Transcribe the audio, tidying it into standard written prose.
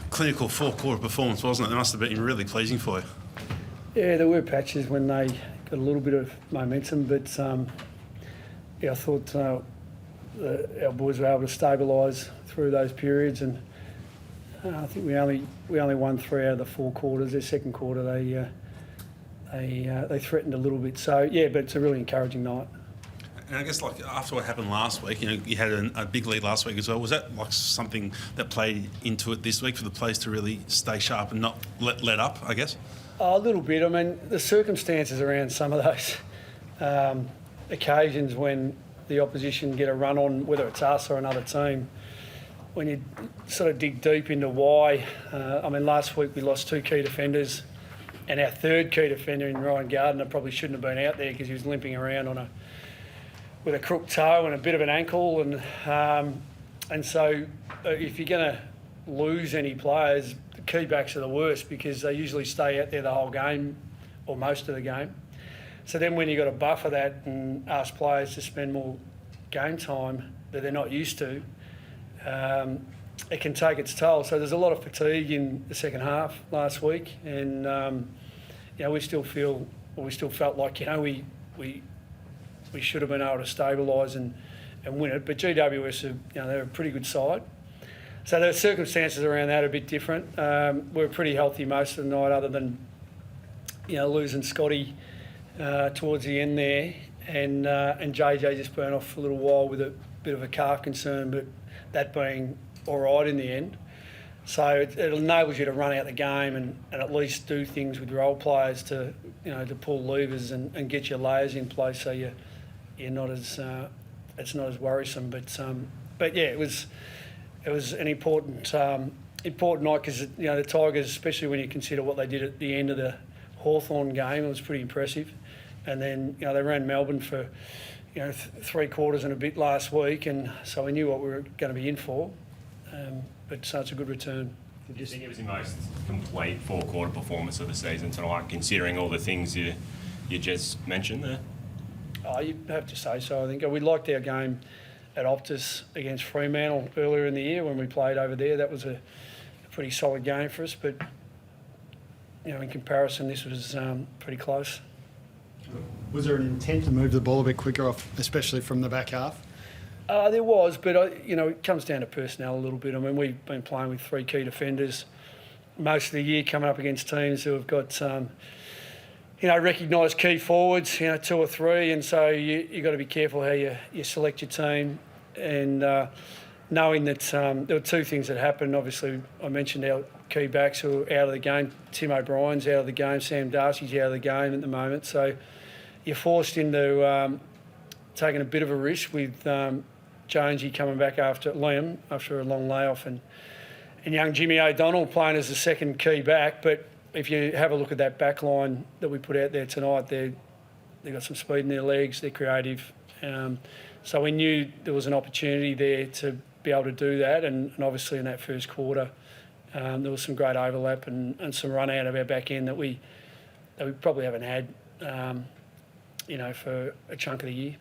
Clinical four-quarter performance, wasn't it? It must have been really pleasing for you. Yeah, there were patches when they got a little bit of momentum, but I thought our boys were able to stabilise through those periods, and I think we only won 3 out of the 4 quarters. Their second quarter, they threatened a little bit. So yeah, but it's a really encouraging night. And I guess after what happened last week, you had a big lead last week as well. Was that something that played into it this week for the players to really stay sharp and not let up, I guess? A little bit. I mean, the circumstances around some of those occasions when the opposition get a run on, whether it's us or another team, when you sort of dig deep into why. Last week we lost 2 key defenders, and our 3rd key defender in Ryan Gardner probably shouldn't have been out there because he was limping around with a crooked toe and a bit of an ankle, and so if you're going to lose any players, the key backs are the worst because they usually stay out there the whole game or most of the game. So then when you've got to buffer that and ask players to spend more game time that they're not used to, it can take its toll. So there's a lot of fatigue in the second half last week, and we still felt like we should have been able to stabilise and win it. But GWS, they're a pretty good side. So the circumstances around that are a bit different. We were pretty healthy most of the night, other than losing Scotty towards the end there, and JJ just burnt off for a little while with a bit of a calf concern, but that being all right in the end. So it enables you to run out the game and at least do things with role players to pull levers and get your layers in place, so you're not as it's not as worrisome. But yeah, it was an important night because the Tigers, especially when you consider what they did at the end of the Hawthorn game, it was pretty impressive. And then they ran Melbourne for 3 quarters and a bit last week, and so we knew what we were going to be in for. But so it's a good return. Do you think it was the most complete 4-quarter performance of the season tonight, considering all the things you just mentioned there? Oh, you have to say so. I think we liked our game at Optus against Fremantle earlier in the year when we played over there. That was a pretty solid game for us, but in comparison, this was pretty close. Was there an intent to move the ball a bit quicker off, especially from the back half? There was, but it comes down to personnel a little bit. I mean, we've been playing with 3 key defenders most of the year, coming up against teams who have got recognised key forwards, 2 or 3, and so you got to be careful how you select your team. And knowing that there were 2 things that happened. Obviously, I mentioned our key backs who are out of the game. Tim O'Brien's out of the game. Sam Darcy's out of the game at the moment. So you're forced into taking a bit of a risk with Jonesy coming back after a long layoff, and young Jimmy O'Donnell playing as the second key back. But if you have a look at that back line that we put out there tonight, they've got some speed in their legs, they're creative. So we knew there was an opportunity there to be able to do that, and obviously in that first quarter there was some great overlap and some run out of our back end that we probably haven't had for a chunk of the year.